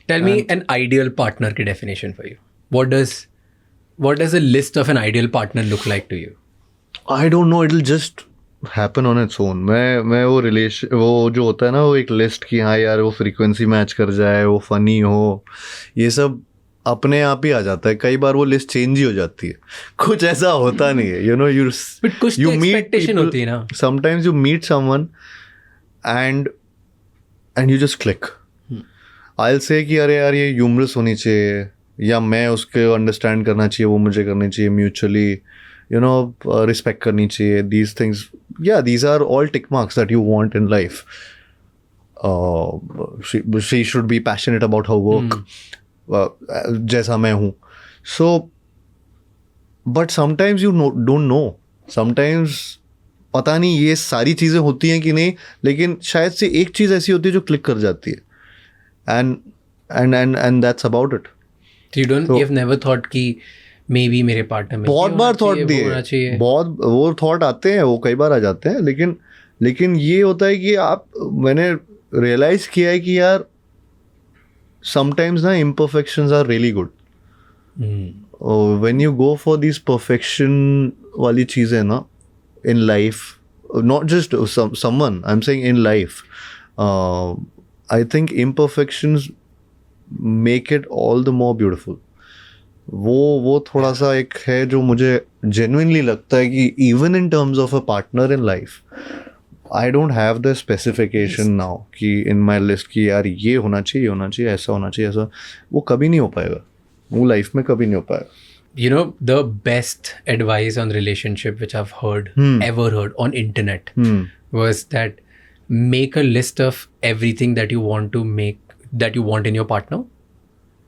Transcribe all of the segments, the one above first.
Tell me an ideal partner की definition for you. What does a list of an ideal partner look like to you? I don't know, it'll just happen on its own. मैं वो जो होता है ना, वो एक list की, हाँ यार वो फ्रीक्वेंसी मैच कर जाए, वो फनी हो, ये सब अपने आप ही आ जाता है. कई बार वो लिस्ट चेंज ही हो जाती है. कुछ ऐसा होता नहीं है, But कुछ तो expectation होती है ना. Sometimes you meet someone and you just click. I'll say कि अरे यार ये ह्यूमरस होनी चाहिए, या मैं उसके अंडरस्टैंड करना चाहिए, वो मुझे करनी चाहिए, म्यूचुअली रिस्पेक्ट करनी चाहिए. These things, yeah, these are all tick marks that you want in life. She should be passionate about her work. जैसा मैं हूँ. So, but sometimes you don't know. Sometimes पता नहीं ये सारी चीज़ें होती हैं कि नहीं, लेकिन शायद से एक चीज़ ऐसी होती है जो क्लिक कर जाती है. And that's about it. You've never thought कि maybe मेरे पार्टनर में बहुत बार थॉट दिए, बहुत वो थॉट आते हैं, वो कई बार आ जाते हैं, लेकिन ये होता है कि मैंने रियलाइज किया है कि यार sometimes ना imperfections are really good. When you go for these perfection वाली चीज़ें ना in life, not just someone, I'm saying in life, I think imperfections make it all the more beautiful. वो थोड़ा सा एक है जो मुझे genuinely लगता है कि even in terms of a partner in life, I don't have the specification now कि in my list कि यार ये होना चाहिए, ऐसा होना चाहिए, ऐसा. वो कभी नहीं हो पाएगा, वो लाइफ में कभी नहीं हो पाएगा. You know, the best advice on relationship which I've heard, ever heard on internet was that make a list of everything that you want in your partner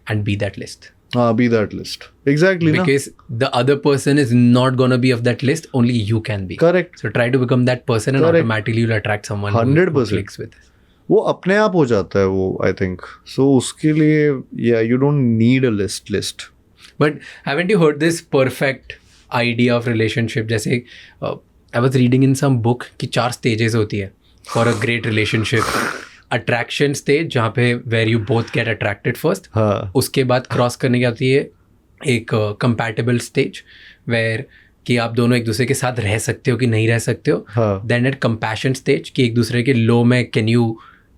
and be that list. Be that list. Exactly. Because the other person is not going to be of that list, only you can be. Correct. So try to become that person and automatically you'll attract someone 100%. who clicks with. वो अपने आप हो जाता है वो, I think. So उसके लिए, yeah, you don't need a list. But haven't you heard this perfect idea of relationship? जैसे I was reading in some book कि 4 stages होती है for a great relationship. Attraction stage, जहाँ पे where you both get attracted first. उसके बाद cross करने की आती है एक compatible stage where कि आप दोनों एक दूसरे के साथ रह सकते हो कि नहीं रह सकते हो. Then at compassion stage कि एक दूसरे के low में can you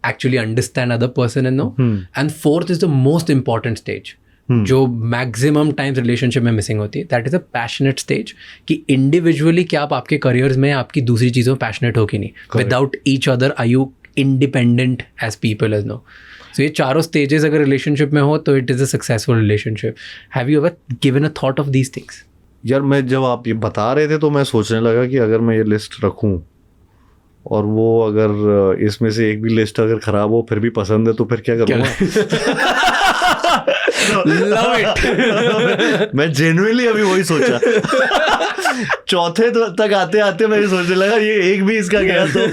actually understand other person and know. And fourth is the most important stage जो मैक्सिमम टाइम्स रिलेशनशिप में मिसिंग होती है. That is a passionate stage कि इंडिविजुअली क्या आप आपके करियर्स में आपकी दूसरी चीज़ों में पैशनेट हो कि नहीं. Without each other are you independent as people as no. So ये चारों stages अगर relationship में हो तो it is a successful relationship. Have you ever given a thought of these things? यार मैं जब आप ये बता रहे थे तो मैं सोचने लगा कि अगर मैं ये लिस्ट रखूं और वो अगर इसमें से एक भी लिस्ट अगर खराब हो फिर भी पसंद है तो फिर क्या करूँगा. Love it. मैं genuinely अभी वही सोचा. चौथे तक आते आते मैं सोचने लगा ये एक भी इसका गया तो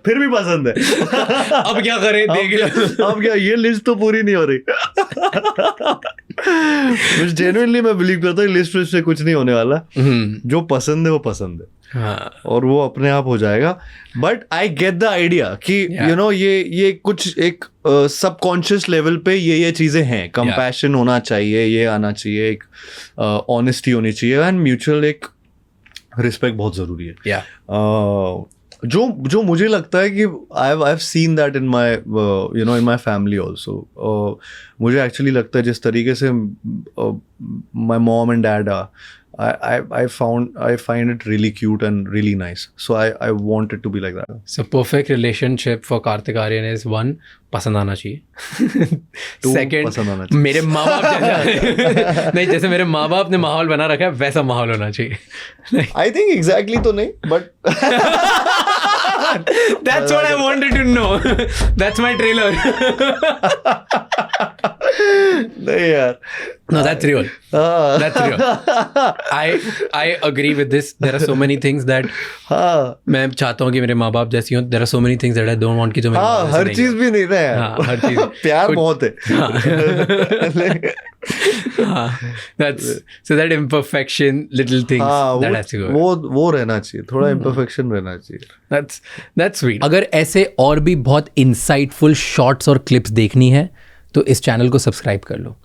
फिर भी पसंद है. अब क्या करें, देख अब क्या, ये लिस्ट तो पूरी नहीं हो रही. जेन्युइनली मैं बिलीव करता हूँ लिस्ट से कुछ नहीं होने वाला. जो पसंद है वो पसंद है. और वो अपने आप हो जाएगा. But I get the idea कि यू नो ये कुछ एक सबकॉन्शियस लेवल पे ये चीजें हैं. कंपैशन होना चाहिए, ये आना चाहिए, एक ऑनेस्टी होनी चाहिए, एंड म्यूचुअल एक रिस्पेक्ट बहुत जरूरी है. जो मुझे लगता है कि I have seen that in my in my family also. मुझे एक्चुअली लगता है जिस तरीके से my mom and dad are, I find it really cute and really nice. So I want it to be like that. So perfect relationship for Kartik Aaryan is 1, पसंद आना चाहिए. 2, Second, पसंद आना चाहिए. मेरे माँ बाप जैसा नहीं, जैसे मेरे माँ बाप ने माहौल बना रखा है वैसा माहौल होना चाहिए. I think exactly तो नहीं, but that's what I wanted to know. That's my trailer. नहीं यार. No, that's real. That's real. I agree with this. There are so many things that मैं चाहता हूँ कि मेरे माँ बाप जैसी हों. There are so many things that I don't want कि जो मेरे माँ बाप हर चीज भी नहीं रहे. हर चीज. प्यार बहुत है. So that imperfection, little things that has to go. वो रहना चाहिए. थोड़ा imperfection रहना चाहिए. That's sweet. अगर ऐसे और भी बहुत insightful shots और clips देखनी है तो इस चैनल को सब्सक्राइब कर लो।